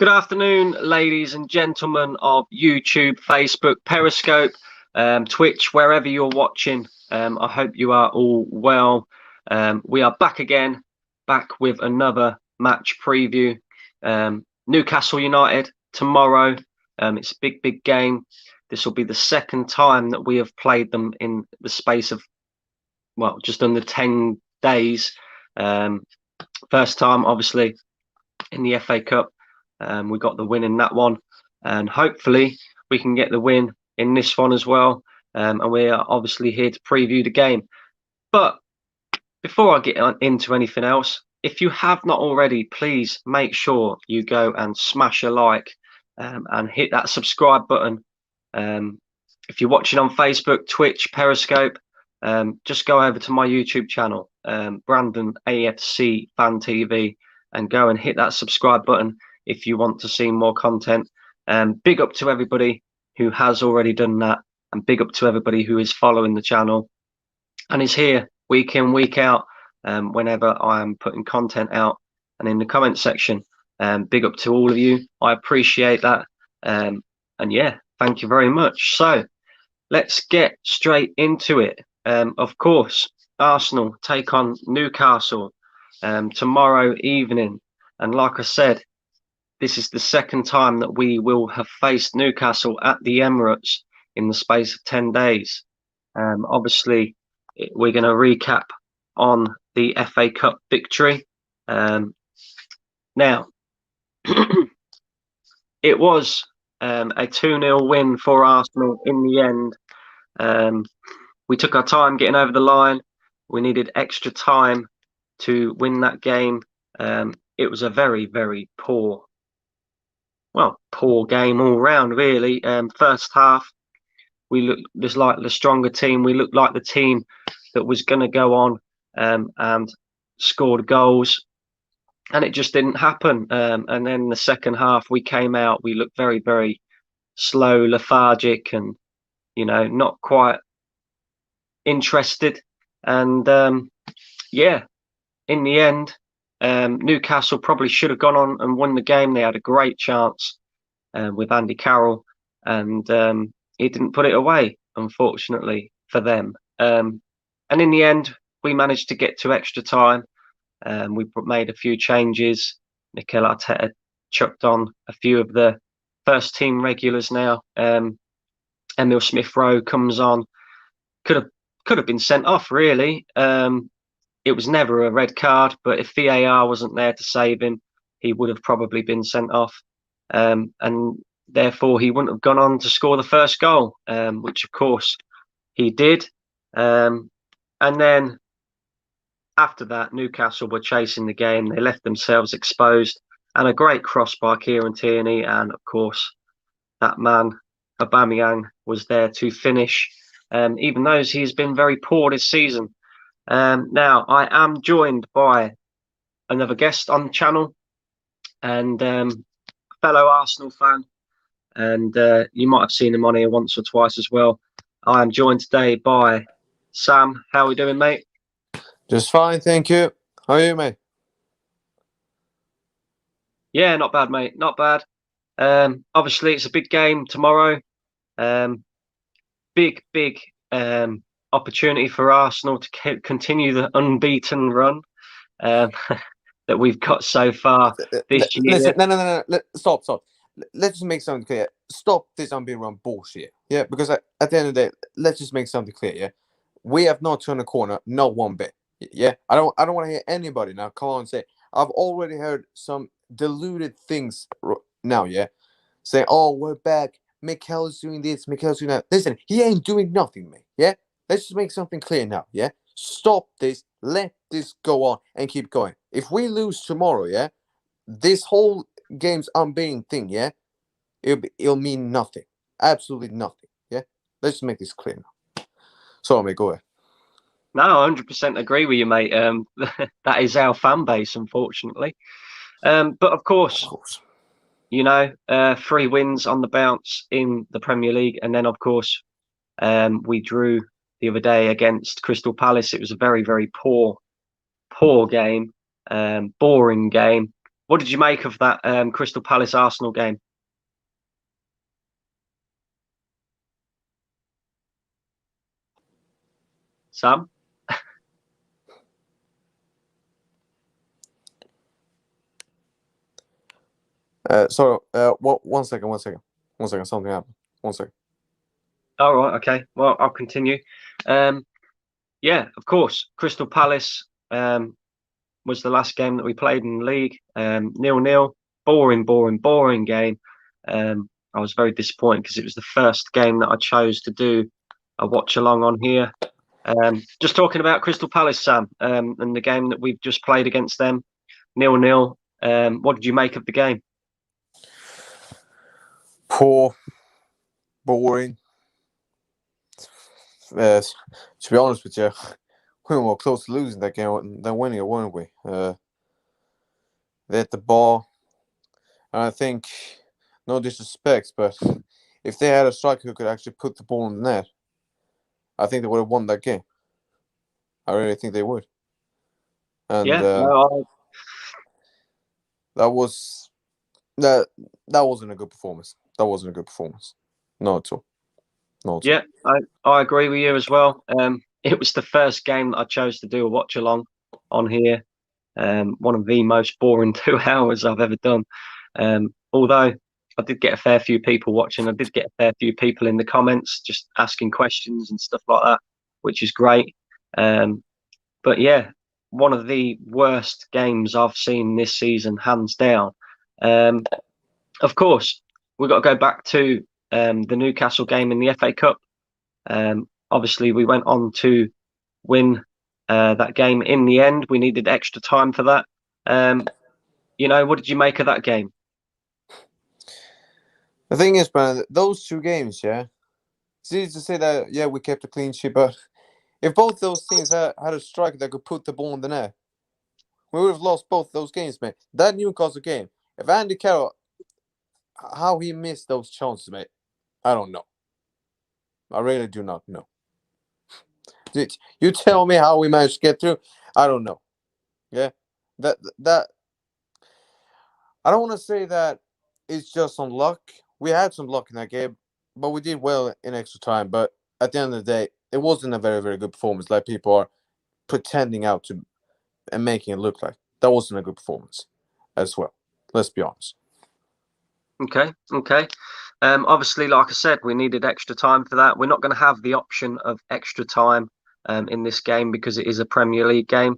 Good afternoon, ladies and gentlemen of YouTube, Facebook, Periscope, Twitch, wherever you're watching. I hope you are all well. We are back again, back with another match preview. Newcastle United tomorrow. It's a big game. This will be the second time that we have played them in the space of, well, just under 10 days. First time, obviously, in the FA Cup. We got the win in that one, and hopefully we can get the win in this one as well. And we are obviously here to preview the game. But before I get into anything else, if you have not already, please make sure you go and smash a like and hit that subscribe button. If you're watching on Facebook, Twitch, Periscope, just go over to my YouTube channel, Brandon AFC Fan TV, and go and hit that subscribe button if you want to see more content. Big up to everybody who has already done that, and big up to everybody who is following the channel and is here week in, week out, whenever I am putting content out. And in the comment section, big up to all of you. I appreciate that. And yeah, thank you very much. So let's get straight into it. Of course, Arsenal take on Newcastle tomorrow evening. And like I said, this is the second time that we will have faced Newcastle at the Emirates in the space of 10 days. Obviously, we're going to recap on the FA Cup victory. Now, it was a 2-0 win for Arsenal in the end. We took our time getting over the line. We needed extra time to win that game. It was a very, very poor game all round, really. First half, we looked just like the stronger team. We looked like the team that was going to go on and scored goals, and it just didn't happen. And then the second half, we came out. We looked very, very slow, lethargic, and not quite interested. And yeah, in the end, Newcastle probably should have gone on and won the game. They had a great chance with Andy Carroll, and he didn't put it away, unfortunately for them. And in the end, we managed to get to extra time. We made a few changes. Mikel Arteta chucked on a few of the first team regulars now. Emil Smith-Rowe comes on. Could have been sent off, really. It was never a red card, but if VAR wasn't there to save him, he would have probably been sent off. And therefore, he wouldn't have gone on to score the first goal, which, of course, he did. And then after that, Newcastle were chasing the game. They left themselves exposed. And a great cross by Kieran Tierney. And, of course, that man, Aubameyang, was there to finish, even though he's been very poor this season. Now, I am joined by another guest on the channel and fellow Arsenal fan, and you might have seen him on here once or twice as well. I am joined today by Sam. How are we doing, mate? Just fine, thank you. How are you, mate? Yeah, not bad, mate. Not bad. Obviously, it's a big game tomorrow. Big opportunity for Arsenal to continue the unbeaten run that we've got so far this year. Listen, no. Stop. Let's just make something clear. Stop this unbeaten run bullshit. Yeah, because at the end of the day, let's just make something clear. Yeah, we have not turned a corner, not one bit. Yeah, I don't want to hear anybody now come on and say I've already heard some deluded things now. Yeah, saying we're back. Mikel's doing this. Mikel's doing that. Listen, he ain't doing nothing, mate. Yeah. Let's just make something clear now, yeah? Stop this, let this go on, and keep going. If we lose tomorrow, yeah, this whole game's unbeaten thing, yeah, it'll mean nothing. Absolutely nothing, yeah? Let's just make this clear now. Sorry, mate, go ahead. No, 100% agree with you, mate. That is our fan base, unfortunately. But of course, 3 wins on the bounce in the Premier League, and then, of course, we drew the other day against Crystal Palace. It was a very, very poor game, boring game. What did you make of that Crystal Palace Arsenal game? Sam? One second. Something happened. 1 second. All right, okay. Well, I'll continue. Yeah, of course. Crystal Palace was the last game that we played in the league. 0-0. Boring game. I was very disappointed because it was the first game that I chose to do a watch along on here. Just talking about Crystal Palace, Sam, and the game that we've just played against them, 0-0. What did you make of the game? Poor, boring. To be honest with you, we were close to losing that game than winning it, weren't we? They had the ball, and I think, no disrespect, but if they had a striker who could actually put the ball in the net, I think they would have won that game. I really think they would. And Yeah, that wasn't a good performance. No, at all. yeah, I agree with you as well. It was the first game that I chose to do a watch along on here. One of the most boring 2 hours I've ever done. Although I did get a fair few people watching, I did get a fair few people in the comments just asking questions and stuff like that, which is great. But yeah, one of the worst games I've seen this season, hands down. Of course, we've got to go back to the Newcastle game in the FA Cup. Obviously, we went on to win that game in the end. We needed extra time for that. What did you make of that game? The thing is, Brandon, those 2 games, yeah, it's easy to say that, yeah, we kept a clean sheet, but if both those teams had a striker that could put the ball in the net, we would have lost both those games, man. That Newcastle game, if Andy Carroll, how he missed those chances, mate, I don't know. I really do not know. You tell me how we managed to get through. I don't know. Yeah, that I don't want to say that it's just on luck. We had some luck in that game, but we did well in extra time. But at the end of the day, it wasn't a very, very good performance like people are pretending out to and making it look like. That wasn't a good performance as well. Let's be honest. Okay. Obviously, like I said, we needed extra time for that. We're not going to have the option of extra time in this game because it is a Premier League game.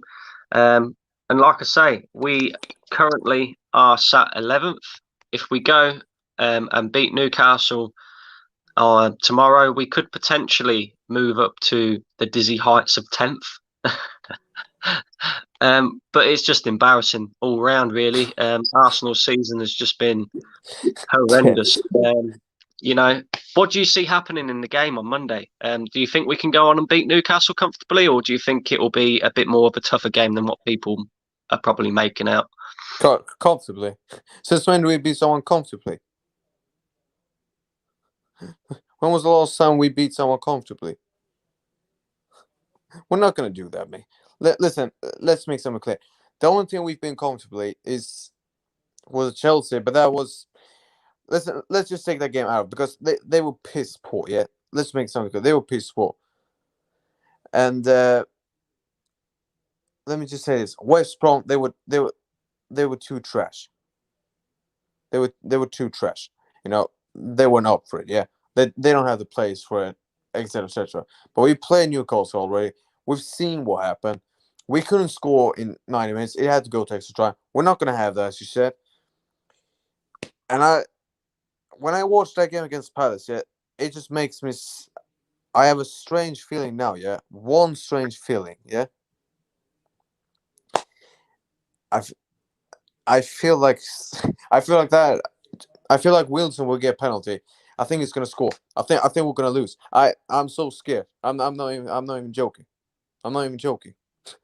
And like I say, we currently are sat 11th. If we go and beat Newcastle tomorrow, we could potentially move up to the dizzy heights of 10th. But it's just embarrassing all round, really. Arsenal's season has just been horrendous. What do you see happening in the game on Monday? Do you think we can go on and beat Newcastle comfortably, or do you think it will be a bit more of a tougher game than what people are probably making out? Comfortably. Since when do we beat someone comfortably? When was the last time we beat someone comfortably? We're not going to do that, mate. Listen, let's make something clear. The only thing we've been comfortably was Chelsea, but that was... Listen, let's just take that game out because they were piss poor, yeah? Let's make something clear. They were piss poor. And let me just say this. West Brom, they were too trash. They were too trash. They weren't up for it, yeah? They don't have the place for it, etc., etc. But we played Newcastle already. We've seen what happened. We couldn't score in 90 minutes. It had to go to extra time. We're not going to have that, as you said. And when I watched that game against Palace, yeah, it just makes me... I have a strange feeling now, yeah? One strange feeling, yeah? I feel like that. I feel like Wilson will get a penalty. I think he's gonna score. I think we're gonna lose. I'm so scared. I'm not even joking. I'm not even joking.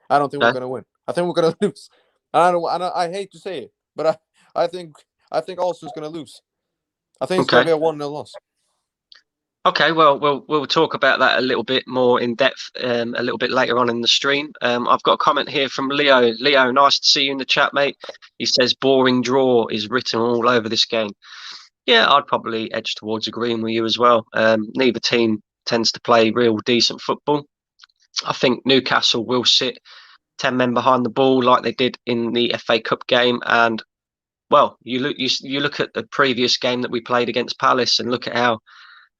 I don't think we're gonna win. I think we're gonna lose. I hate to say it, but I think Arsenal's gonna lose. I think it's gonna be a 1-0 loss. Okay, well, we'll talk about that a little bit more in depth a little bit later on in the stream. I've got a comment here from Leo. Leo, nice to see you in the chat, mate. He says boring draw is written all over this game. Yeah, I'd probably edge towards agreeing with you as well. Neither team tends to play real decent football. I think Newcastle will sit 10 men behind the ball like they did in the FA Cup game. And well, you look at the previous game that we played against Palace and look at how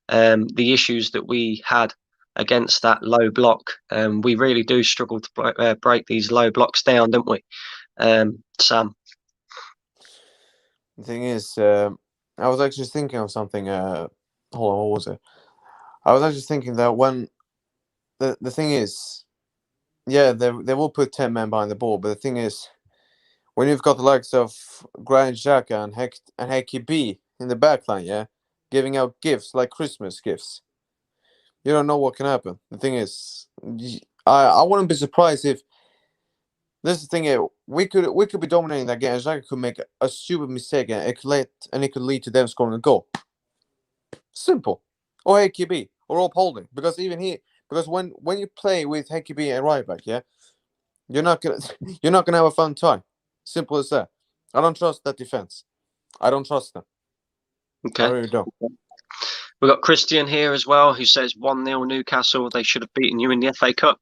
the issues that we had against that low block. We really do struggle to break these low blocks down, don't we, Sam? The thing is, I was actually thinking of something. Hold on, what was it? I was actually thinking that when the thing is, yeah, they will put 10 men behind the ball, but the thing is, when you've got the likes of Granit Xhaka and Heki B in the backline, yeah, giving out gifts like Christmas gifts, you don't know what can happen. The thing is, I wouldn't be surprised if this is the thing. We could be dominating that game. And Xhaka could make a stupid mistake, and it could lead to them scoring a goal. Simple. Or Heki B or Rob Holding, because when you play with Heki B and right back, yeah, you're not gonna you're not gonna have a fun time. Simple as that. I don't trust that defense. I don't trust them. I Okay. really don't. We've got Christian here as well, who says 1-0 Newcastle. They should have beaten you in the FA Cup.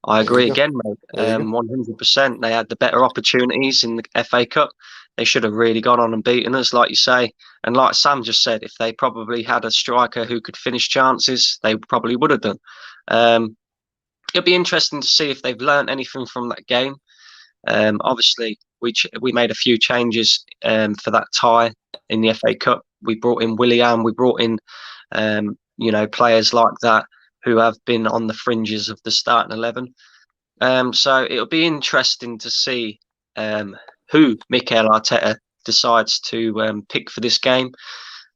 I There you agree go. again, mate. There you go. 100%. They had the better opportunities in the FA Cup. They should have really gone on and beaten us, like you say. And like Sam just said, if they probably had a striker who could finish chances, they probably would have done. It'll be interesting to see if they've learned anything from that game. Obviously, we made a few changes for that tie in the FA Cup. We brought in Willian. We brought in, players like that who have been on the fringes of the starting 11. So it'll be interesting to see who Mikel Arteta decides to pick for this game,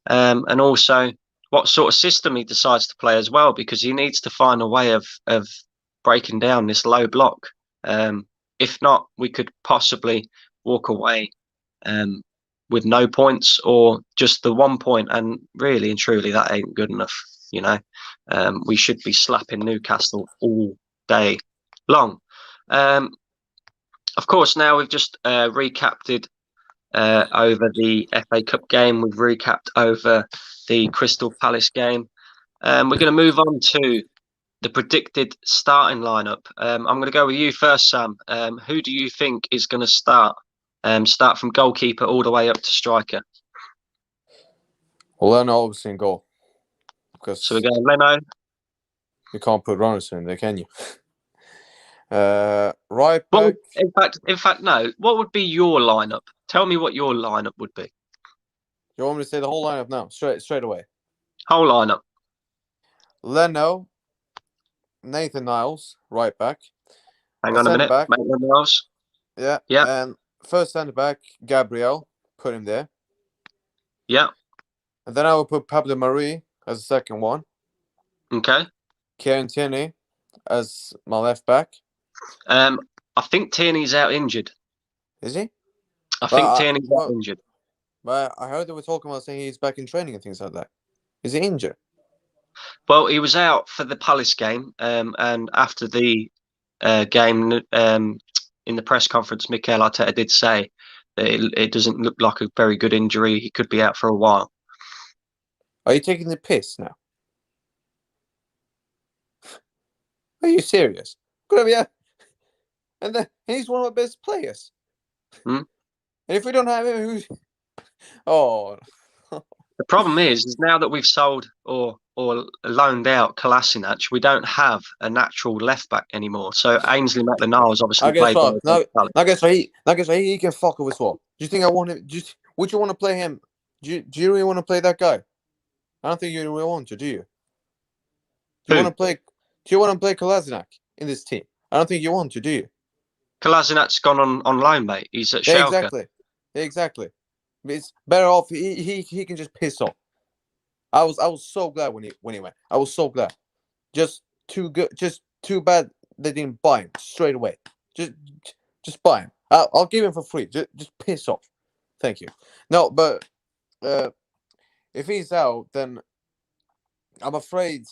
and also what sort of system he decides to play as well, because he needs to find a way of breaking down this low block. If not, we could possibly walk away with no points or just the 1 point, and really and truly that ain't good enough. We should be slapping Newcastle all day long. Of course, now we've just recapped over the FA Cup game. We've recapped over the Crystal Palace game. We're going to move on to the predicted starting lineup. I'm going to go with you first, Sam. Who do you think is going to start? Start from goalkeeper all the way up to striker. Well, then obviously in goal. So we're Because going Leno. you can't put runners in there, can you? Right Well, back. in fact, no. What would be your lineup? Tell me what your lineup would be. You want me to say the whole lineup now? Straight away. Whole lineup. Leno, Nathan Niles, right back. Hang A on a centre minute. back. Maitland Niles. Yeah. Yeah. And first centre back, Gabriel. Put him there. Yeah. And then I will put Pablo Marie as the second one. Okay. Kieran Tierney as my left back. I think Tierney's out injured. Is he? I think Tierney's out injured. But I heard they were talking about saying he's back in training and things like that. Is he injured? Well, he was out for the Palace game, and after the game, in the press conference, Mikel Arteta did say that it doesn't look like a very good injury. He could be out for a while. Are you taking the piss now? Are you serious? Could be and he's one of our best players. Hmm? And if we don't have him, who's... Oh. The problem is now that we've sold or loaned out Kolasinac, we don't have a natural left back anymore. So Ainsley Maitland-Niles obviously played. I guess he can fuck with as well. Do you think I want him? Would you want to play him? Do you really want to play that guy? I don't think you really want to, do you? Do you want to play Kolasinac in this team? I don't think you want to, do you? Kolasinac's gone on loan, mate. He's at Schalke. Exactly. It's better off. He can just piss off. I was so glad when he went. I was so glad. Just too good. Just too bad they didn't buy him straight away. Just buy him. I'll give him for free. Just piss off. Thank you. No, but if he's out, then I'm afraid.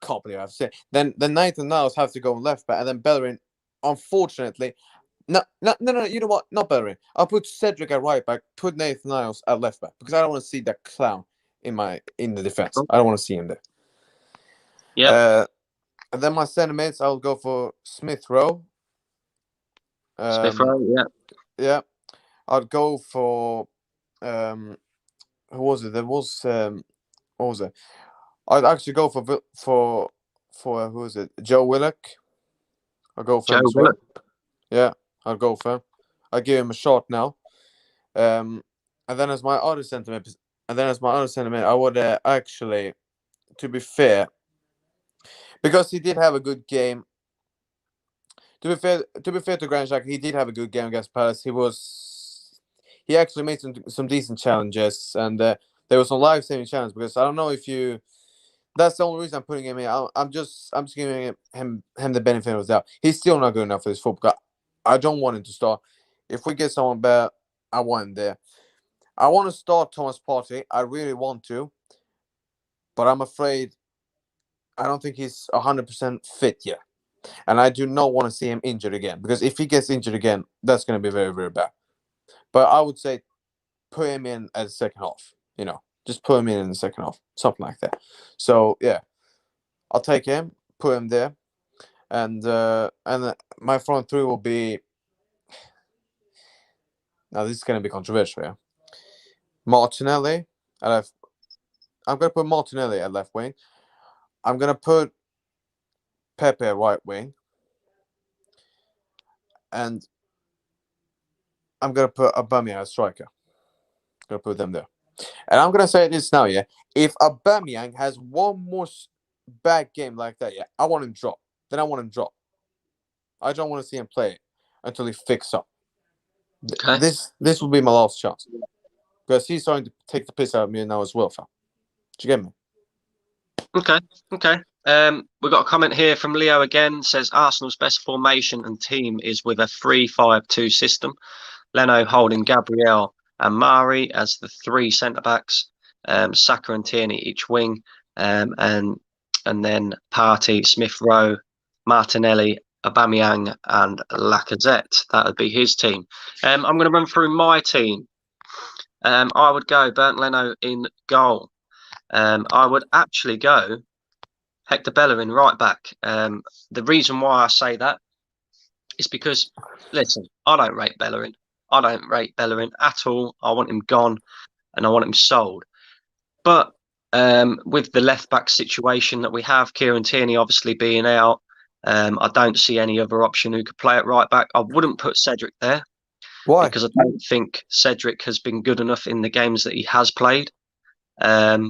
Can't believe I have to say. Then Nathan Niles have to go on left back, and then Bellerin, unfortunately, no. You know what? Not Bellerin. I'll put Cedric at right back. Put Nathan Niles at left back because I don't want to see that clown in the defense. I don't want to see him there. Yeah. And then my centre mids, I'll go for Smith Rowe. Smith Rowe. Yeah. Yeah. I'd go for who was it? There was what was it? I'd actually go for who was it? Joe Willock. I'll go for Joe him as well. Willock. Yeah, I'll go for him. I'll give him a shot now. And then as my other sentiment, I would actually, to be fair, because he did have a good game. To be fair to Granit Xhaka, he did have a good game against Palace. He actually made some decent challenges, and there was some life-saving challenge. Because I don't know if you. That's the only reason I'm putting him in. I'm just giving him the benefit of the doubt. He's still not good enough for this football. I don't want him to start. If we get someone better, I want him there. I want to start Thomas Partey. I really want to, but I'm afraid I don't think he's 100% fit yet. And I do not want to see him injured again, because if he gets injured again, that's going to be very, very bad. But I would say put him in at the second half, just put him in the second half, something like that. So, yeah, I'll take him, put him there. And my front three will be, now this is going to be controversial, yeah. Martinelli at left. I'm going to put Martinelli at left wing. I'm going to put Pepe at right wing. And I'm going to put Aubameyang as striker. I'm going to put them there. And I'm going to say this now, yeah. If Aubameyang has one more bad game like that, yeah, I want him drop. Then I want him drop. I don't want to see him play until he fixes up. Okay. This will be my last chance. Because he's starting to take the piss out of me now as well, fam. Do you get me? Okay. We've got a comment here from Leo again. Says Arsenal's best formation and team is with a 3-5-2 system. Leno holding Gabriel and Mari as the three centre backs. Saka and Tierney each wing, and then Partey, Smith Rowe, Martinelli, Aubameyang, and Lacazette. That would be his team. I'm going to run through my team. I would go Bernd Leno in goal. I would actually go Hector Bellerin right back. The reason why I say that is because, listen, I don't rate Bellerin. I don't rate Bellerin at all. I want him gone and I want him sold. But with the left back situation that we have, Kieran Tierney obviously being out, I don't see any other option who could play at right back. I wouldn't put Cedric there. Why? Because I don't think Cedric has been good enough in the games that he has played. But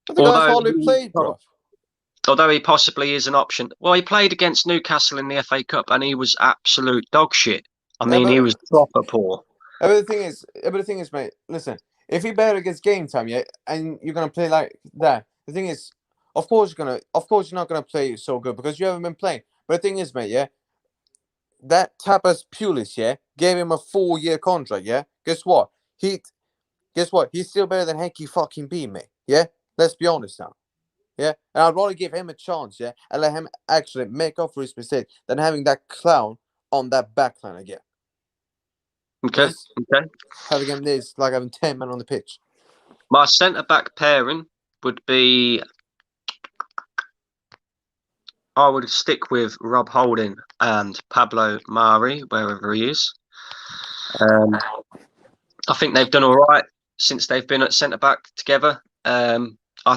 the guy's hardly played, bro. Although he possibly is an option. Well, he played against Newcastle in the FA Cup and he was absolute dog shit. I mean, he was proper poor. But the thing is, mate, listen, if he better against game time, yeah, and you're gonna play like that, the thing is, of course you're not gonna play so good because you haven't been playing. But the thing is, mate, yeah, that Tapas Pulis, yeah, gave him a 4-year contract, yeah. Guess what? He's still better than Henky fucking B, mate. Yeah, let's be honest now. Yeah, and I'd rather give him a chance, yeah, and let him actually make up for his mistake than having that clown on that backline again. Okay. Having him this like having 10 men on the pitch. My centre back pairing would be. I would stick with Rob Holding and Pablo Mari wherever he is. I think they've done all right since they've been at centre back together. I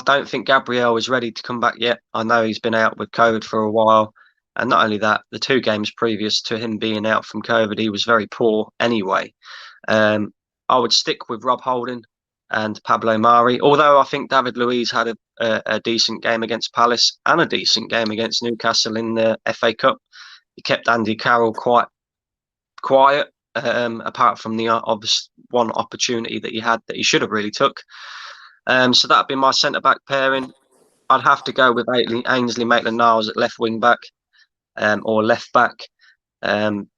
don't think Gabriel is ready to come back yet. I know he's been out with COVID for a while. And not only that, the 2 games previous to him being out from COVID, he was very poor anyway. I would stick with Rob Holding and Pablo Mari, although I think David Luiz had a decent game against Palace and a decent game against Newcastle in the FA Cup. He kept Andy Carroll quite quiet, apart from the obvious one opportunity that he had that he should have really took. So that'd be my centre-back pairing. I'd have to go with Ainsley Maitland-Niles at left wing-back or left-back,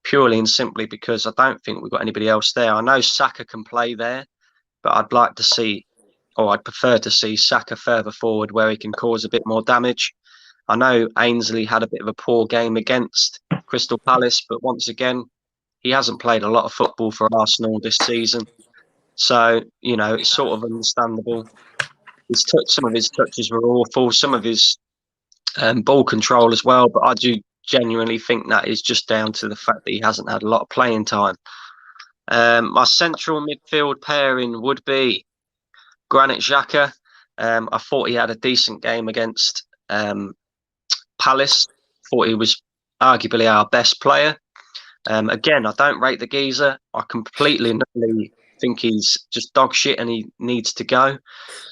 purely and simply because I don't think we've got anybody else there. I know Saka can play there, but I'd like to see or I'd prefer to see Saka further forward where he can cause a bit more damage. I know Ainsley had a bit of a poor game against Crystal Palace, but once again, he hasn't played a lot of football for Arsenal this season. So, it's sort of understandable. Some of his touches were awful, some of his ball control as well, but I do genuinely think that is just down to the fact that he hasn't had a lot of playing time. My central midfield pairing would be Granit Xhaka. I thought he had a decent game against Palace. Thought he was arguably our best player. Again, I don't rate the geezer. I completely and utterly think he's just dog shit and he needs to go.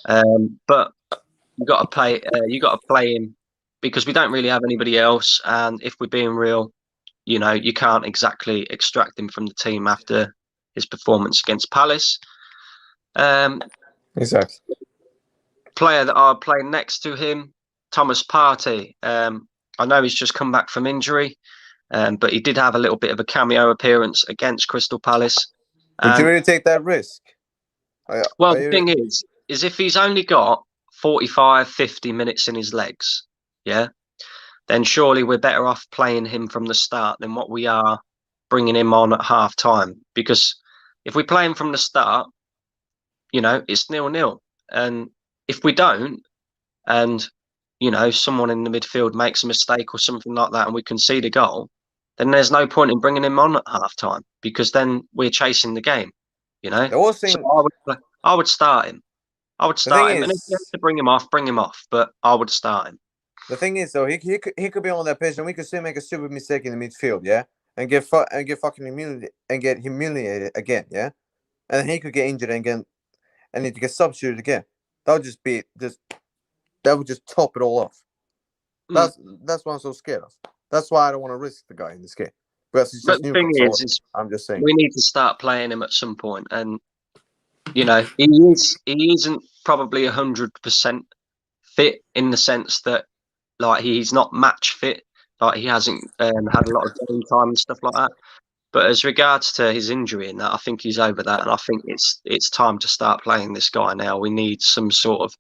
But you got to play. You got to play him because we don't really have anybody else. And if we're being real, you can't exactly extract him from the team after his performance against Palace. Exactly. Player that I'll play next to him, Thomas Partey. I know he's just come back from injury, but he did have a little bit of a cameo appearance against Crystal Palace. Would you really take that risk? Well, the thing is if he's only got 45, 50 minutes in his legs, yeah, then surely we're better off playing him from the start than what we are bringing him on at half time. Because if we play him from the start, it's 0-0. And if we don't, and someone in the midfield makes a mistake or something like that, and we concede a goal, then there's no point in bringing him on at half time because then we're chasing the game. So I would start him. I would start him, and if you have to bring him off. But I would start him. The thing is, though, he could be on that pitch, and we could still make a stupid mistake in the midfield, yeah, and get fucking humiliated again, yeah, and then he could get injured again, and need to get substituted again. That would just top it all off. That's why I'm so scared of. That's why I don't want to risk the guy in this game. Because it's just Newcastle. I'm just saying we need to start playing him at some point, and he isn't probably 100% fit in the sense that like he's not match fit, like he hasn't had a lot of game time and stuff like that. But as regards to his injury and that, I think he's over that, and I think it's time to start playing this guy now. We need some sort of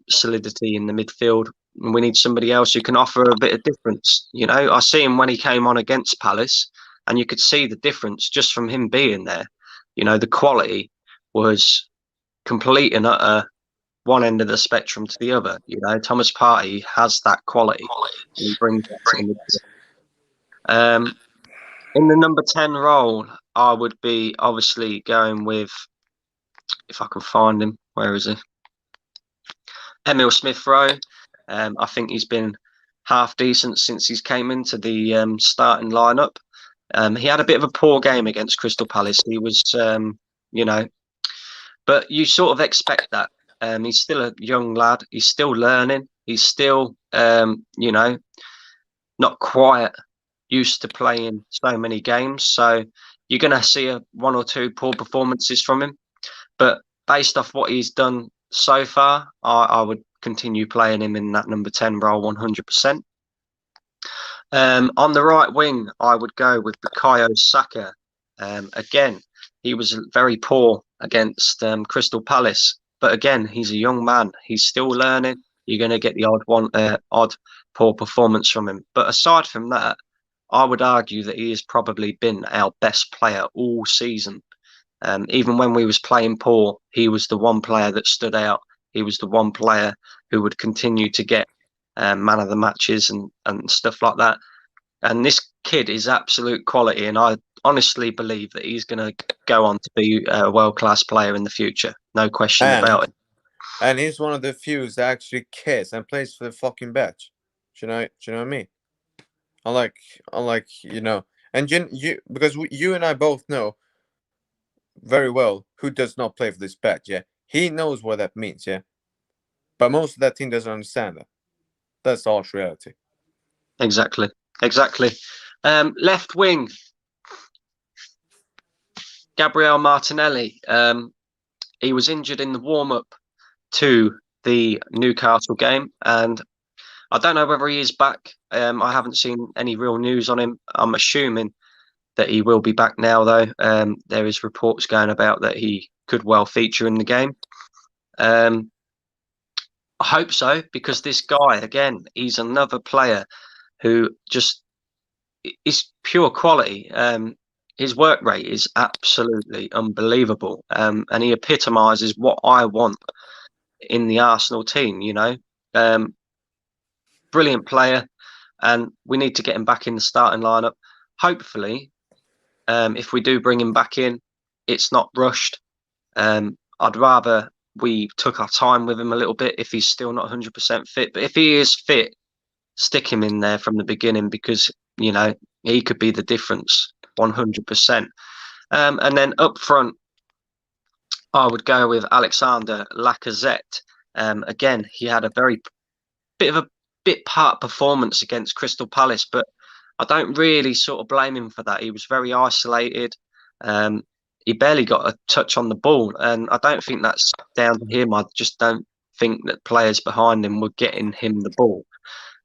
solidity in the midfield. And we need somebody else who can offer a bit of difference. I see him when he came on against Palace, and you could see the difference just from him being there. The quality was complete and utter one end of the spectrum to the other. Thomas Partey has that quality. He brings that to the midfield. In the number 10 role, I would be obviously going with, if I can find him, where is he? Emile Smith-Rowe. I think he's been half decent since he's came into the starting lineup. He had a bit of a poor game against Crystal Palace. He was, but you sort of expect that. He's still a young lad. He's still learning. He's still, not quite used to playing so many games. So you're going to see one or two poor performances from him. But based off what he's done so far, I would continue playing him in that number 10 role 100%. On the right wing, I would go with Bukayo Saka. Again, he was very poor against Crystal Palace. But again, he's a young man. He's still learning. You're going to get the odd poor performance from him. But aside from that, I would argue that he has probably been our best player all season. Even when we was playing poor, he was the one player that stood out. He was the one player who would continue to get man of the matches and stuff like that. And this kid is absolute quality, and I honestly believe that he's going to go on to be a world-class player in the future. No question about it. And he's one of the few that actually cares and plays for the fucking badge. Do you know what I mean? Unlike and you because you and I both know very well who does not play for this badge. Yeah, he knows what that means. Yeah, but most of that team doesn't understand that. That's the harsh reality. Exactly. Left wing, Gabriel Martinelli. He was injured in the warm-up to the Newcastle game, and I don't know whether he is back. I haven't seen any real news on him. I'm assuming that he will be back now, though. There is reports going about that he could well feature in the game. I hope so, because this guy, again, he's another player who just is pure quality. His work rate is absolutely unbelievable, and he epitomises what I want in the Arsenal team. Brilliant player, and we need to get him back in the starting lineup. Hopefully, if we do bring him back in, it's not rushed. I'd rather we took our time with him a little bit if he's still not 100% fit. But if he is fit, stick him in there from the beginning, because he could be the difference 100%. And then up front, I would go with Alexander Lacazette. Again, he had a bit part performance against Crystal Palace, but I don't really sort of blame him for that. He was very isolated. He barely got a touch on the ball, and I don't think that's down to him. I just don't think that players behind him were getting him the ball.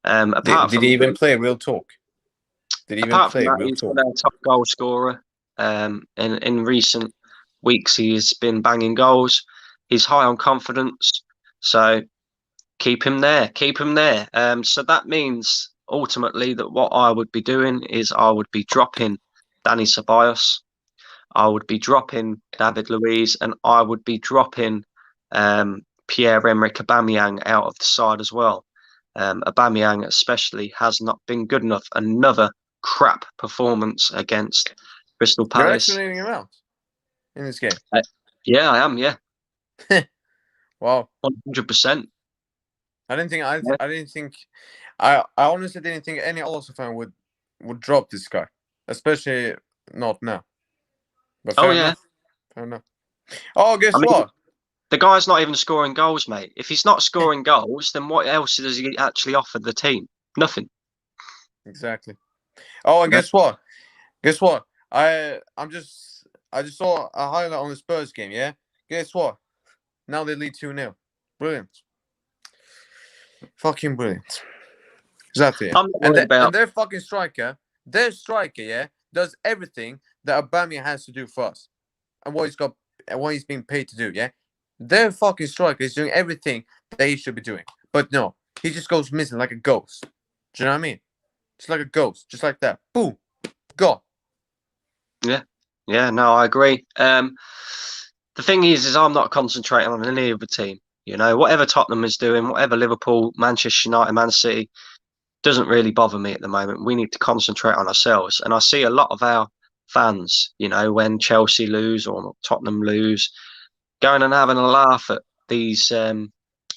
Did he even play? Real talk. Did he even play? Real He's talk. been our top goal scorer. In recent weeks, he's been banging goals. He's high on confidence, so keep him there. Keep him there. So that means ultimately that what I would be doing is I would be dropping Danny Ceballos, I would be dropping David Luiz, and I would be dropping Pierre-Emerick Aubameyang out of the side as well. Aubameyang especially has not been good enough. Another crap performance against Crystal Palace. You're actually leaving him out in this game? Yeah, I am. Yeah. Wow. 100%. I honestly didn't think any Arsenal fan would drop this guy, especially not now. But fair enough. Fair enough. Oh, guess what? The guy's not even scoring goals, mate. If he's not scoring goals, then what else does he actually offer the team? Nothing. Exactly. Oh, and guess what? Guess what? I just saw a highlight on the Spurs game. Yeah. Guess what? Now they lead 2-0. Brilliant. Fucking brilliant. Exactly. Yeah. And their fucking striker, yeah, does everything that Aubameyang has to do for us, and what he's being paid to do. Yeah. Their fucking striker is doing everything that he should be doing. But no, he just goes missing like a ghost. Do you know what I mean? Just like a ghost. Just like that. Boom. Gone. Yeah. Yeah, no, I agree. The thing is I'm not concentrating on any other team. Whatever Tottenham is doing, whatever Liverpool, Manchester United, Man City, doesn't really bother me at the moment. We need to concentrate on ourselves. And I see a lot of our fans, when Chelsea lose or Tottenham lose, going and having a laugh at these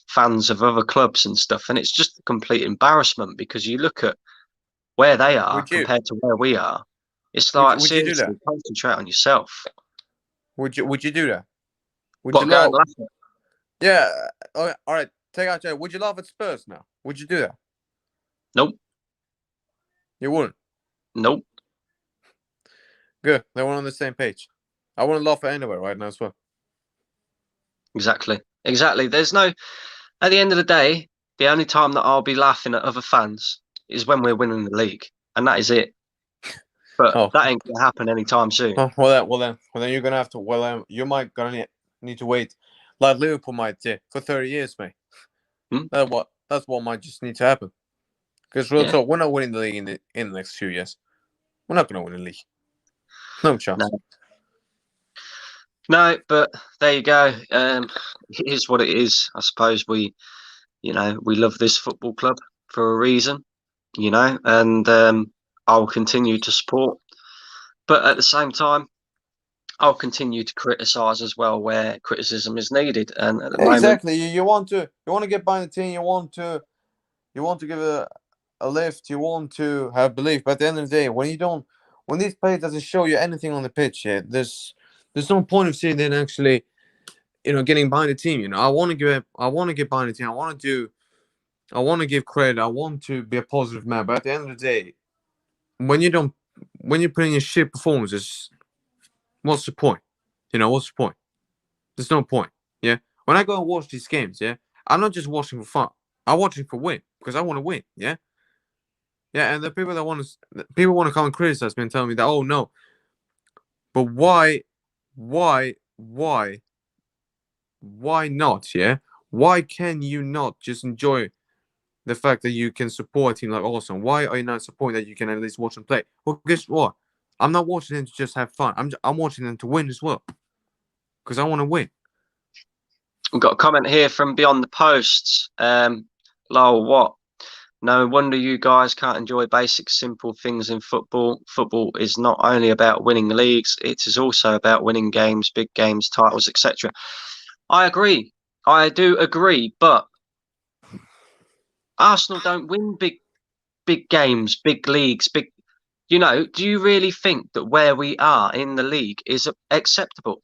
fans of other clubs and stuff, and it's just a complete embarrassment, because you look at where they are compared to where we are. It's like, would seriously, you do that? Concentrate on yourself. Would you do that? Would you go and laugh at? Yeah. All right. Take out Would you laugh at Spurs now? Would you do that? Nope. You wouldn't? Nope. Good. Then we're on the same page. I wouldn't laugh at anywhere right now as well. Exactly. There's no, at the end of the day, the only time that I'll be laughing at other fans is when we're winning the league, and that is it. But that ain't gonna happen anytime soon. Well then you're gonna have to. You might gonna need to wait, like Liverpool might for 30 years, mate. That's what might just need to happen. Because real talk, we're not winning the league in the next few years. We're not gonna win the league. No chance. No, but there you go. It is what it is. I suppose we love this football club for a reason, and I'll continue to support. But at the same time, I'll continue to criticise as well where criticism is needed. And at the moment, exactly, you want to get behind the team. You want to give a lift. You want to have belief. But at the end of the day, when this player doesn't show you anything on the pitch, there's no point of sitting there and actually, getting behind the team. I want to get behind the team. I want to give credit. I want to be a positive man. But at the end of the day, when you're putting in shit performances, what's the point? What's the point? There's no point. Yeah. When I go and watch these games, yeah, I'm not just watching for fun. I'm watching for win because I want to win. Yeah. Yeah. And the people want to come and criticize me and tell me that, oh no, but why why not? Yeah, why can you not just enjoy the fact that you can support a team like Arsenal? Why are you not supporting that you can at least watch them play? Well, guess what? I'm not watching them to just have fun. I'm watching them to win as well because I want to win. We've got a comment here from Beyond the Posts. Lol, what? No wonder you guys can't enjoy basic, simple things in football. Football is not only about winning leagues, it is also about winning games, big games, titles, etc. I agree. I do agree, but Arsenal don't win big games, big leagues, big. Do you really think that where we are in the league is acceptable?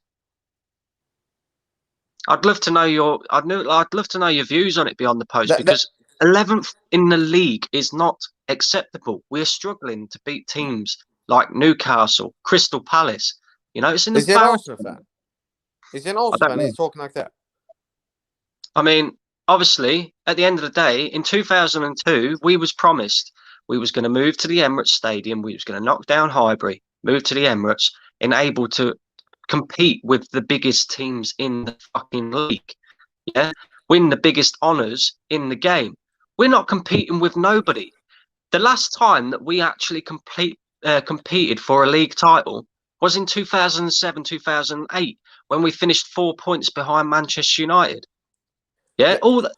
I'd love to know I'd love to know your views on it Beyond the Post, That because 11th in the league is not acceptable. We're struggling to beat teams like Newcastle, Crystal Palace. It's an is he an Arsenal embarrassment. fan? Is he an I Arsenal don't fan? know. He's talking like that. I mean, obviously, at the end of the day, in 2002, we was promised we was going to move to the Emirates Stadium. We was going to knock down Highbury, move to the Emirates, and able to compete with the biggest teams in the fucking league. Yeah, win the biggest honours in the game. We're not competing with nobody. The last time that we actually competed for a league title was in 2007, 2008, when we finished 4 points behind Manchester United. Yeah, Yeah, all the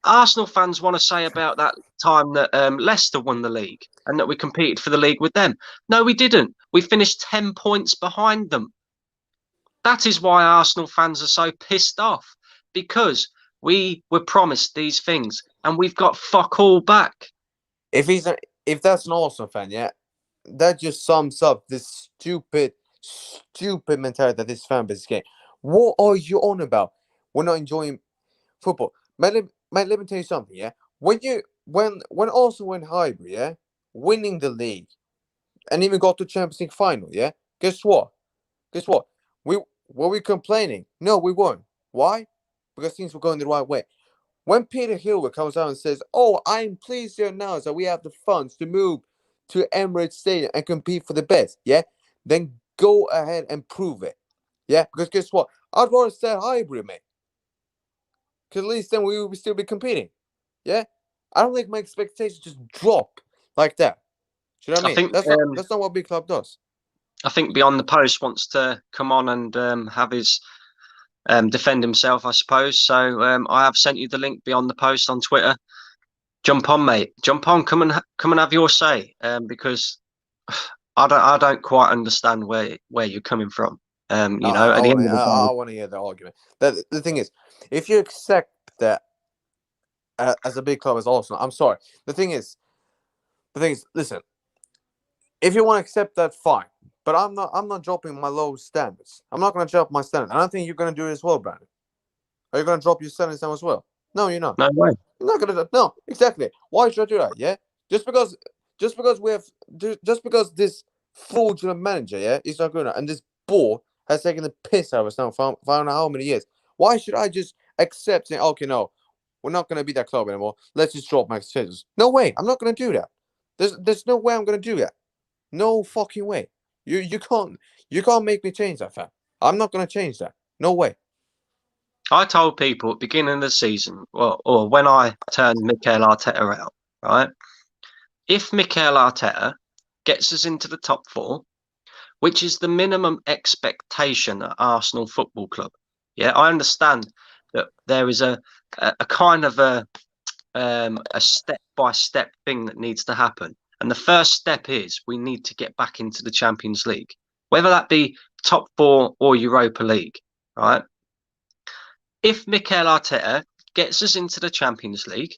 Arsenal fans want to say about that time that Leicester won the league and that we competed for the league with them. No, we didn't. We finished 10 points behind them. That is why Arsenal fans are so pissed off, because we were promised these things and we've got fuck all back. if that's an Arsenal fan, yeah, that just sums up this stupid mentality that this fan base is getting. What are you on about? We're not enjoying football. Let me tell you something, yeah. When Arsenal went Highbury, yeah, winning the league and even got to Champions League final, yeah. Guess what? Guess what? Were we complaining? No, we weren't. Why? Because things were going the right way. When Peter Hilbert comes out and says, "Oh, I'm pleased to announce that we have the funds to move to Emirates Stadium and compete for the best," yeah, then go ahead and prove it, yeah. Because guess what? I'd rather stay at Highbury, mate. Because at least then we would still be competing, yeah. I don't think my expectations just drop like that. Do you know what I I mean? think That's not what big club does. I think Beyond the Post wants to come on and have his defend himself, I suppose. So I have sent you the link Beyond the Post on Twitter. Jump on, mate. Jump on. Come and have your say, because I don't quite understand where you're coming from. At the end of the I day, want to hear the argument. The thing is, if you accept that as a big club as Arsenal, I'm sorry. The thing is, listen. If you want to accept that, fine. But I'm not dropping my low standards. I'm not going to drop my standards. I don't think you're going to do it as well, Brandon. Are you going to drop your standards down as well? No, you're not. no way. You're not going to. No, exactly. Why should I do that? Yeah, just because this fraudulent manager, yeah, is not good enough, and this board has taken the piss out of us now for I don't know how many years. Why should I just accept saying, okay, no, we're not going to be that club anymore. Let's just drop my expectations. No way. I'm not going to do that. There's no way I'm going to do that. No fucking way. You can't make me change that, fam. I'm not gonna change that. No way. I told people at the beginning of the season, or when I turned Mikel Arteta out, right? If Mikel Arteta gets us into the top four, which is the minimum expectation at Arsenal Football Club, yeah, I understand that there is a kind of a step-by-step thing that needs to happen. And the first step is we need to get back into the Champions League, whether that be top four or Europa League, right? If Mikel Arteta gets us into the Champions League,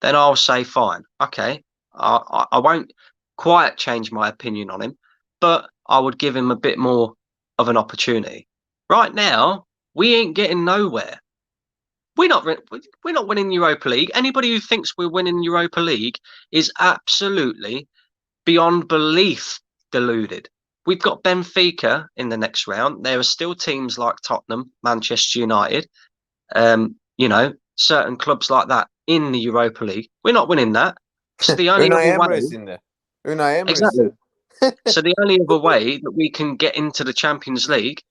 then I'll say, fine, okay, I won't quite change my opinion on him, but I would give him a bit more of an opportunity. Right now, we ain't getting nowhere. We're not winning Europa League. Anybody who thinks we're winning Europa League is absolutely beyond belief deluded. We've got Benfica in the next round. There are still teams like Tottenham, Manchester United, certain clubs like that in the Europa League. We're not winning that. So the only Unai other way, Emery's in there. Unai Emery's exactly. there. So the only other way that we can get into the Champions League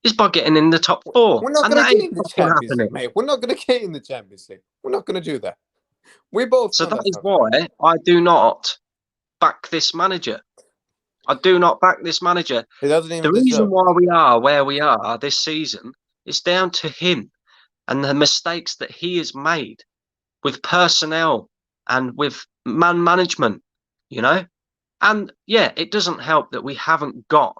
is by getting in the top 4. We're not And going that to get ain't in the fucking Champions happening. League, mate. We're not going to get in the Champions League. We're not going to do that. We both So know that that's is not going to happen. why I do not back this manager. I do not back this manager. He doesn't even The reason deserve why we are where we are this season is down to him and the mistakes that he has made with personnel and with man management, you know? And yeah, it doesn't help that we haven't got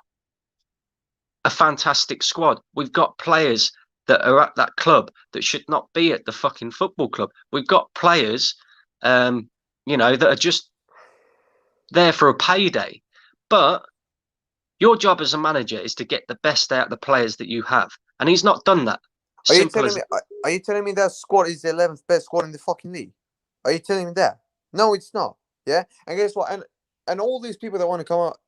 a fantastic squad. We've got players that are at that club that should not be at the fucking football club. We've got players, that are just there for a payday. But your job as a manager is to get the best out of the players that you have. And he's not done that. Are you Simple telling as me? Are you telling me that squad is the 11th best squad in the fucking league? Are you telling me that? No, it's not. Yeah, and guess what? And all these people that want to come out,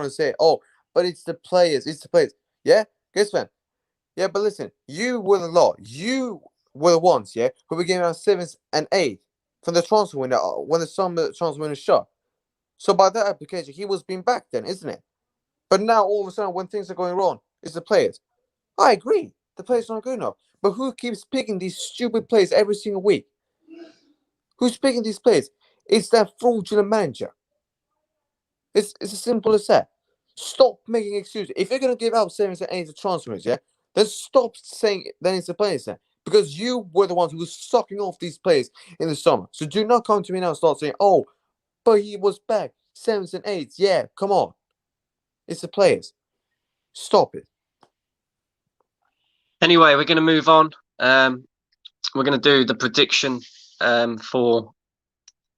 and say, "Oh, but it's the players. It's the players." Yeah, guess what? Yeah, but listen, you were the lot. You were the ones, yeah, who became around 7th and 8th from the transfer window when the summer transfer window shut. So by that application, he was being back then, isn't it? But now all of a sudden, when things are going wrong, it's the players. I agree. The players aren't good enough. But who keeps picking these stupid players every single week? Who's picking these players? It's that fraudulent manager. It's as simple as that. Stop making excuses. If you're gonna give out 7th and 8th transfers, yeah, then stop saying then it's the players then. Because you were the ones who was sucking off these players in the summer. So do not come to me now and start saying, "Oh, but he was back 7th and 8th." Yeah, come on. It's the players. Stop it. Anyway, we're going to move on. We're going to do the prediction for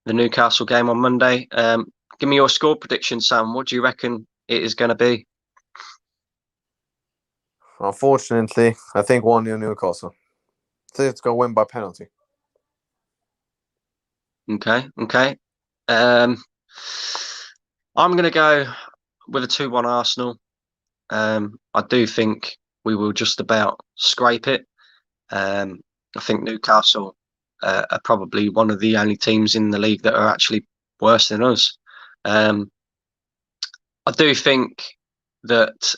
the Newcastle game on Monday. Give me your score prediction, Sam. What do you reckon it is going to be? Unfortunately, I think 1-0 Newcastle. I think it's going to win by penalty. Okay. I'm going to go with a 2-1 Arsenal. I do think we will just about scrape it. I think Newcastle are probably one of the only teams in the league that are actually worse than us. I do think that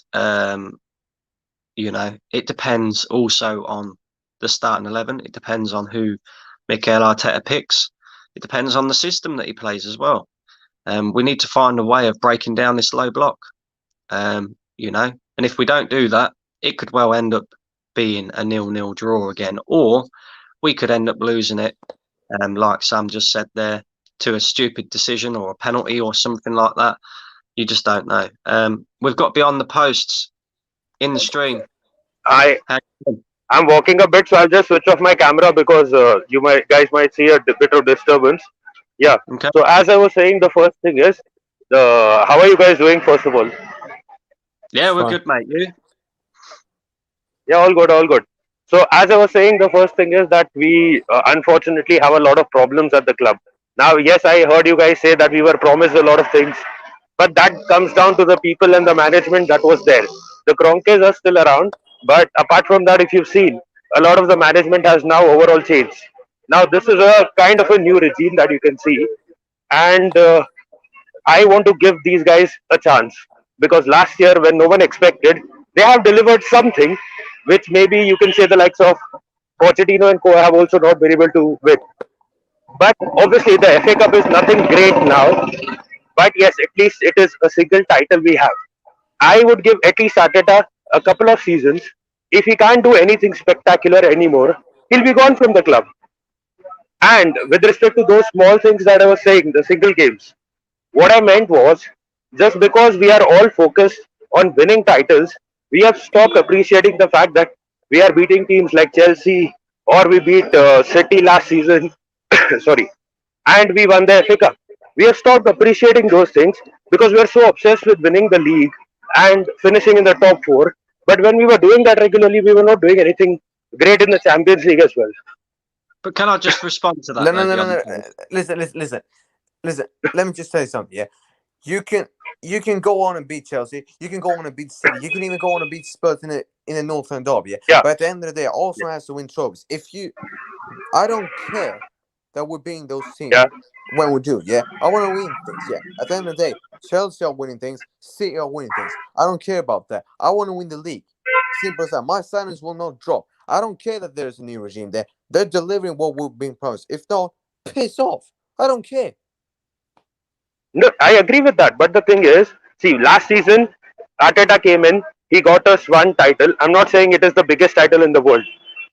it depends also on the starting 11. It depends on who Mikel Arteta picks. It depends on the system that he plays as well. We need to find a way of breaking down this low block. And if we don't do that, it could well end up being a 0-0 draw again, or we could end up losing it, like Sam just said there, to a stupid decision or a penalty or something like that. You just don't know. We've got beyond the posts in the stream. I'm walking a bit, so I'll just switch off my camera because guys might see a bit of disturbance. Yeah. Okay. So as I was saying, the first thing is how are you guys doing? First of all. Yeah, we're Fine. good, mate. You? Yeah, all good, all good. So as I was saying, the first thing is that we unfortunately have a lot of problems at the club. Now, yes, I heard you guys say that we were promised a lot of things, but that comes down to the people and the management that was there. The Kronkes are still around, but apart from that, if you've seen, a lot of the management has now overall changed. Now, this is a kind of a new regime that you can see, and I want to give these guys a chance because last year, when no one expected, they have delivered something which maybe you can say the likes of Pochettino and Co have also not been able to win. But obviously, the FA Cup is nothing great now. But yes, at least it is a single title we have. I would give at least Arteta a couple of seasons. If he can't do anything spectacular anymore, he'll be gone from the club. And with respect to those small things that I was saying, the single games, what I meant was just because we are all focused on winning titles, we have stopped appreciating the fact that we are beating teams like Chelsea or we beat City last season. Sorry, and we won the FA Cup. We have stopped appreciating those things because we are so obsessed with winning the league and finishing in the top four. But when we were doing that regularly, we were not doing anything great in the Champions League as well. But can I just respond to that? No. Listen. Let me just tell you something. Yeah, you can go on and beat Chelsea. You can go on and beat City. You can even go on and beat Spurs in a Northern derby. Yeah. But at the end of the day, Arsenal has to win trophies. I don't care that we're beating those teams when we do. Yeah, I want to win things. Yeah. At the end of the day, Chelsea are winning things. City are winning things. I don't care about that. I want to win the league. Simple as that. My standards will not drop. I don't care that there's a new regime there. They're delivering what we've been promised. If not, piss off. I don't care. No, I agree with that. But the thing is, see, last season, Arteta came in, he got us one title. I'm not saying it is the biggest title in the world,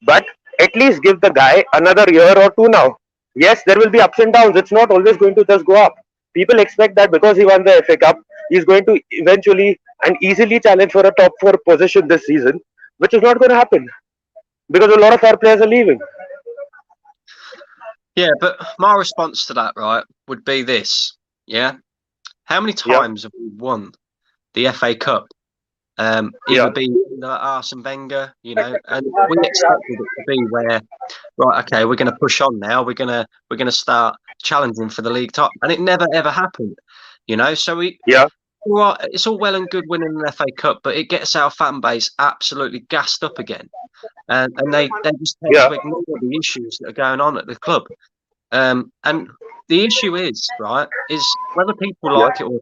but at least give the guy another year or two now. Yes, there will be ups and downs. It's not always going to just go up. People expect that because he won the FA Cup, he's going to eventually and easily challenge for a top four position this season, which is not going to happen because a lot of our players are leaving. Yeah, but my response to that, right, would be this. Yeah. How many times have we won the FA Cup? Either being Arsene Wenger, you know, and we expected it to be where, right, okay, we're going to push on now. We're going to start challenging for the league top, and it never ever happened, you know. So it's all well and good winning an FA Cup, but it gets our fan base absolutely gassed up again, and they just tend to ignore the issues that are going on at the club. And the issue is whether people like it or not.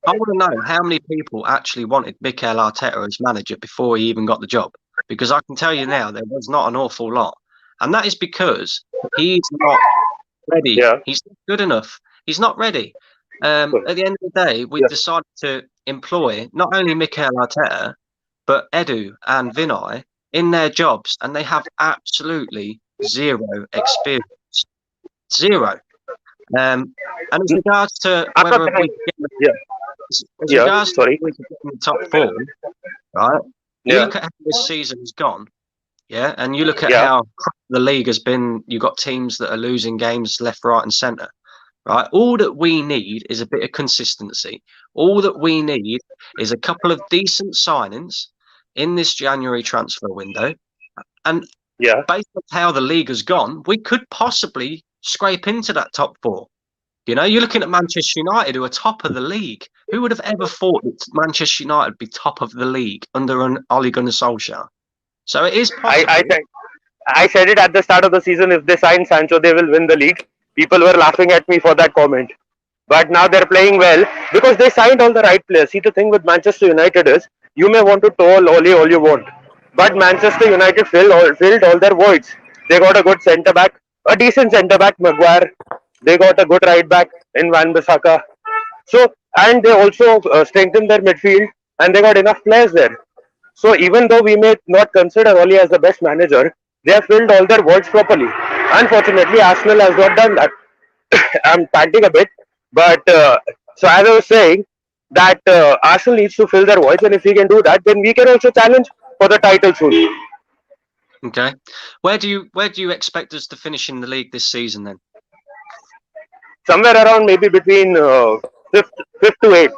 I want to know how many people actually wanted Mikel Arteta as manager before he even got the job. Because I can tell you now, there was not an awful lot. And that is because he's not ready. Yeah. He's not good enough. He's not ready. At the end of the day, we decided to employ not only Mikel Arteta, but Edu and Vinay in their jobs. And they have absolutely zero experience. Zero. And as regards to whether we the top four, right? You look at how this season has gone, and you look at how the league has been. You've got teams that are losing games left, right, and centre, right? All that we need is a bit of consistency. All that we need is a couple of decent signings in this January transfer window, and based on how the league has gone, we could possibly scrape into that top four. You know, you're looking at Manchester United, who are top of the league. Who would have ever thought that Manchester United would be top of the league under an Ole Gunnar Solskjaer? So it is possible. I said it at the start of the season. If they sign Sancho, they will win the league. People were laughing at me for that comment. But now they're playing well because they signed all the right players. See, the thing with Manchester United is you may want to toll Ole all you want. But Manchester United filled all their voids. They got a good centre-back, a decent centre-back, Maguire. They got a good right back in Wan-Bissaka. So, and they also strengthened their midfield and they got enough players there. So even though we may not consider Ole as the best manager, they have filled all their voids properly. Unfortunately, Arsenal has not done that. I'm panting a bit, but so as I was saying, that Arsenal needs to fill their voids, and if we can do that, then we can also challenge for the title soon. Okay, where do you expect us to finish in the league this season then? Somewhere around maybe between fifth to eighth.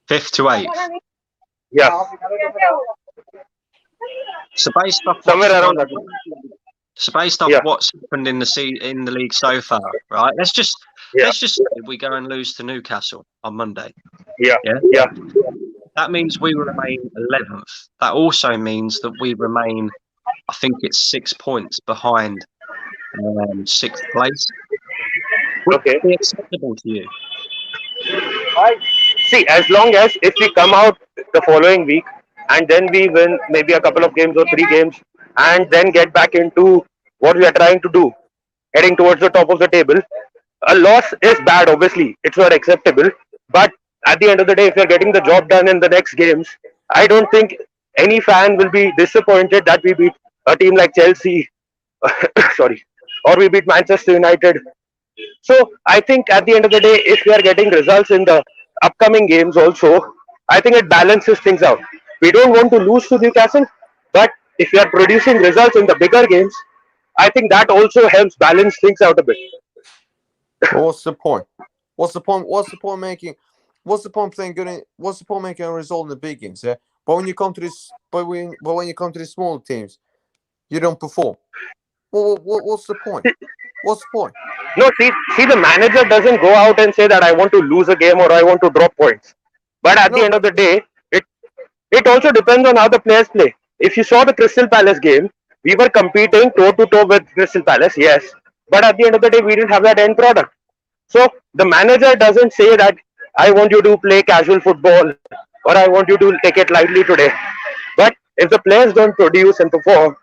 Fifth to eighth. Yeah. So based off what's happened in the league so far, right? Let's just say we go and lose to Newcastle on Monday. Yeah. That means we remain 11th. That also means that we remain, I think it's 6 points behind 6th place. Would it be acceptable to you? See, as long as if we come out the following week and then we win maybe a couple of games or 3 games and then get back into what we are trying to do, heading towards the top of the table, a loss is bad, obviously. It's not acceptable. But at the end of the day, if you're getting the job done in the next games, I don't think any fan will be disappointed that we beat a team like Chelsea, or we beat Manchester United. So I think at the end of the day, if we are getting results in the upcoming games also, I think it balances things out. We don't want to lose to Newcastle, but if we are producing results in the bigger games, I think that also helps balance things out a bit. What's the point? What's the point making? What's the point playing good? What's the point making a result in the big games? Yeah, but when you come to this, when you come to the small teams, you don't perform. What's the point? What's the point? No, see, the manager doesn't go out and say that I want to lose a game or I want to drop points. But at the end of the day, it also depends on how the players play. If you saw the Crystal Palace game, we were competing toe-to-toe with Crystal Palace, yes. But at the end of the day, we didn't have that end product. So the manager doesn't say that I want you to play casual football or I want you to take it lightly today. But if the players don't produce and perform,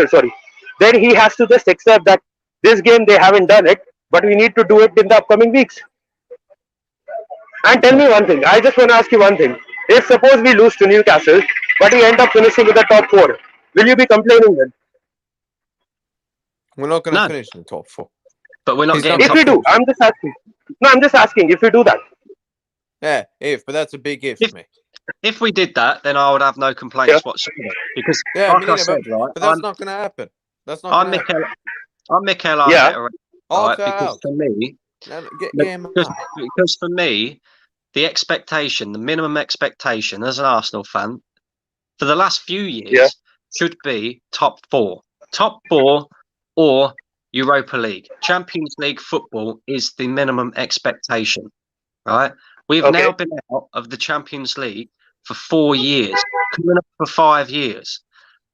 sorry, then he has to just accept that this game they haven't done it, but we need to do it in the upcoming weeks. And tell me one thing. I just want to ask you one thing. If suppose we lose to Newcastle, but we end up finishing with the top four, will you be complaining then? We're not going to No. finish in the top 4. But we're not He's getting not If top we do, four. I'm just asking. No, I'm just asking if we do that. Yeah, but that's a big if, If- mate. If we did that, then I would have no complaints whatsoever. Because, Yeah, like me I neither, said, right, but that's not going to happen. That's not I'm going to happen. Mikel Yeah. Arteta, right? Arthur Because out. for me, Get him out. because for me, the expectation, the minimum expectation as an Arsenal fan, for the last few years, Yeah. should be top 4. Top 4 or Europa League. Champions League football is the minimum expectation, right? We've Okay. now been out of the Champions League for 4 years, coming up for 5 years.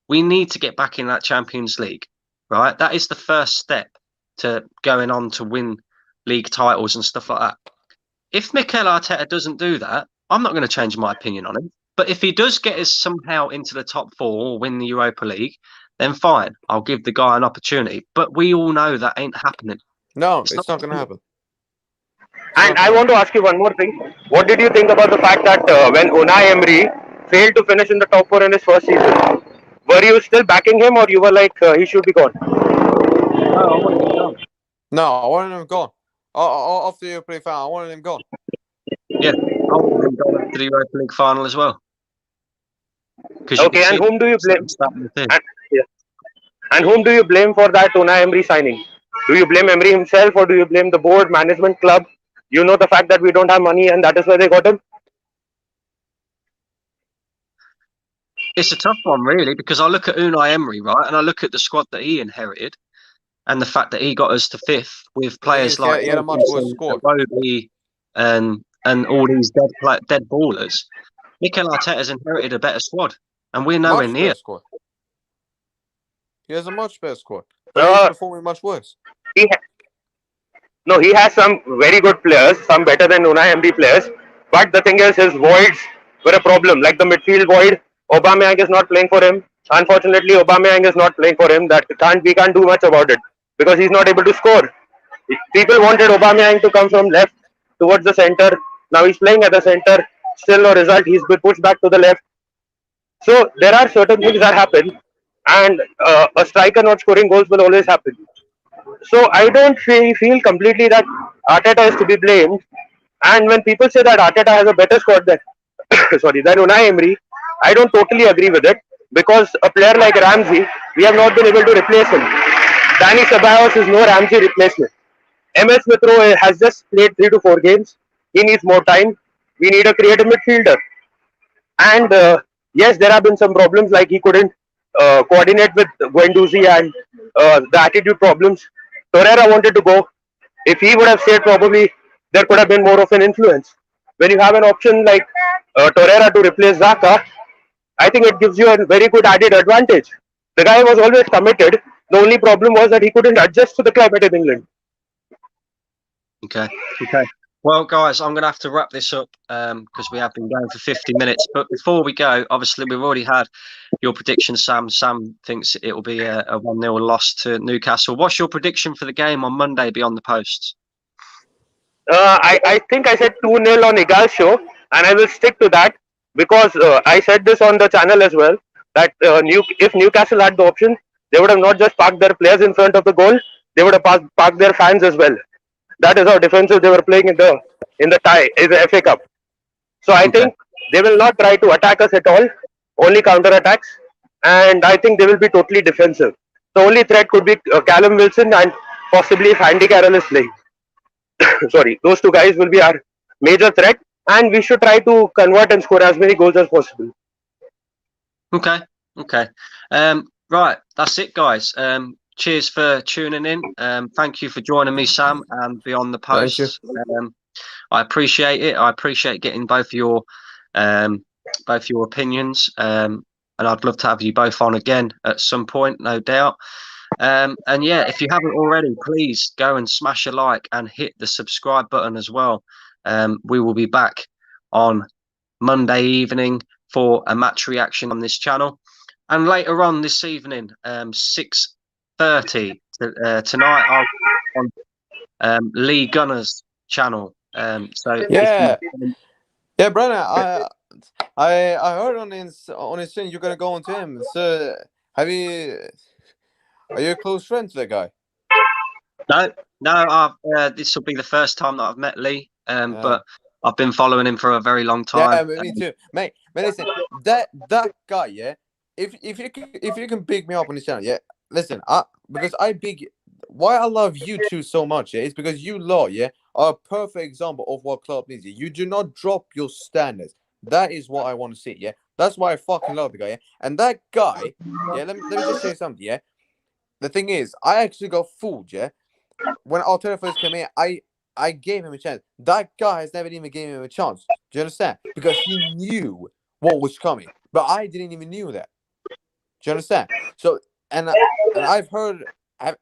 We need to get back in that Champions League, right? That is the first step to going on to win league titles and stuff like that. If Mikel Arteta doesn't do that, I'm not going to change my opinion on him. But if he does get us somehow into the top 4 or win the Europa League, then fine, I'll give the guy an opportunity. But we all know that ain't happening. No, It's it's not not going to happen. And I want to ask you one more thing. What did you think about the fact that when Unai Emery failed to finish in the top 4 in his first season, were you still backing him, or you were like he should be gone? No, I want him gone. No, I wanted him gone. After the Europa League final, I wanted him gone. Yeah, I want him gone after the Europa League final as well. Okay, and whom do you blame? And, Yeah. And whom do you blame for that Unai Emery signing? Do you blame Emery himself, or do you blame the board, management, club? You know the fact that we don't have money, and that is why they got him. it's a tough one, really, because I look at Unai Emery, right, and I look at the squad that he inherited, and the fact that he got us to 5th with players like he had a much worse squad. Iwobi and all these dead ballers. Mikel Arteta's inherited a better squad, and we're nowhere Much near. better squad. He has a much better squad, but he's performing much worse. No, he has some very good players, some better than Unai Emery players. But the thing is, his voids were a problem. Like the midfield void, Aubameyang is not playing for him. Unfortunately, Aubameyang is not playing for him. We can't do much about it because he's not able to score. People wanted Aubameyang to come from left towards the center. Now he's playing at the center. Still no result. He's been pushed back to the left. So there are certain things that happen, and a striker not scoring goals will always happen. So I don't feel completely that Arteta is to be blamed. And when people say that Arteta has a better squad than than Unai Emery, I don't totally agree with it because a player like Ramsey, we have not been able to replace him. Danny Ceballos is no Ramsey replacement. MS Smith-Rowe has just played 3 to 4 games. He needs more time. We need a creative midfielder. And yes, there have been some problems like he couldn't coordinate with Guendouzi and the attitude problems. Torreira wanted to go. If he would have stayed, probably there could have been more of an influence. When you have an option like Torreira to replace Xhaka, I think it gives you a very good added advantage. The guy was always committed. The only problem was that he couldn't adjust to the climate in England. Okay. Well, guys, I'm going to have to wrap this up because we have been going for 50 minutes. But before we go, obviously, we've already had your prediction, Sam. Sam thinks it will be a 1-0 loss to Newcastle. What's your prediction for the game on Monday beyond the posts? I think I said 2-0 on Igal's show, and I will stick to that because I said this on the channel as well, that if Newcastle had the option, they would have not just parked their players in front of the goal, they would have parked their fans as well. That is how defensive they were playing in the tie, in the FA Cup. So I think they will not try to attack us at all, only counter attacks, and I think they will be totally defensive. The only threat could be Callum Wilson and possibly if Andy Carroll is playing. Sorry, those two guys will be our major threat, and we should try to convert and score as many goals as possible. Okay. Right, that's it, guys. Cheers for tuning in. Thank you for joining me, Sam, and Beyond the Post. I appreciate it. I appreciate getting both your opinions, and I'd love to have you both on again at some point, no doubt. And yeah, if you haven't already, please go and smash a like and hit the subscribe button as well. We will be back on Monday evening for a match reaction on this channel. And later on this evening, 6:30 tonight, I'll be on Lee Gunner's channel. So Yeah, yeah, brother. I heard on his thing you're gonna go on to him. So are you a close friend to that guy? no, this will be the first time that I've met Lee. But I've been following him for a very long time. Yeah, me too, mate. But listen, that guy, yeah. If you can pick me up on this channel, yeah. Listen, why I love you two so much, yeah, is because you lot, yeah, are a perfect example of what club needs. Yeah? You do not drop your standards. That is what I want to see, yeah. That's why I fucking love the guy, yeah. And that guy, yeah. Let me just say something, yeah. The thing is, I actually got fooled, yeah. When Alterna first came in, I gave him a chance. That guy has never even given him a chance. Do you understand? Because he knew what was coming, but I didn't even knew that. Do you understand? So, and I've heard.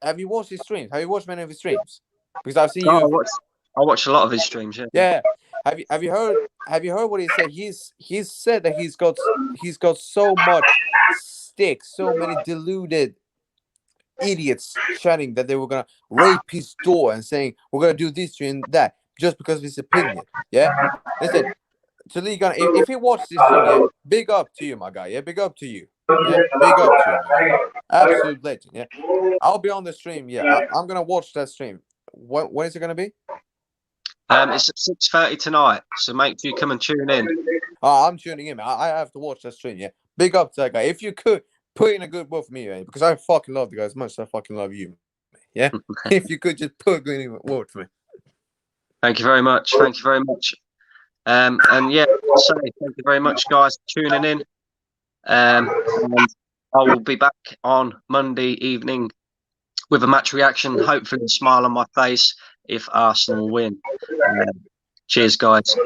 Have you watched his streams? Have you watched many of his streams? Because I've seen you. I watch a lot of his streams. Yeah. Yeah. Have you heard what he said? He's said that he's got so much stick, so many deluded idiots chatting that they were gonna rape his door and saying we're gonna do this and that just because of his opinion. Yeah. Listen, to Lee Gunner, if he watched this stream, yeah, big up to you, my guy. Yeah, big up to you. Yeah, big up to you, man. Absolute legend. Yeah, I'll be on the stream. Yeah, I'm gonna watch that stream. When is it gonna be? It's at 6:30 tonight, so make sure you come and tune in. Oh, I'm tuning in, man. I have to watch that stream. Yeah, big up to that guy. If you could put in a good word for me, man, because I fucking love the guy as much as I fucking love you. Yeah, if you could just put a good word for me. Thank you very much. Thank you very much. And yeah, so thank you very much, guys, for tuning in. And I will be back on Monday evening with a match reaction, hopefully a smile on my face if Arsenal win. Cheers, guys.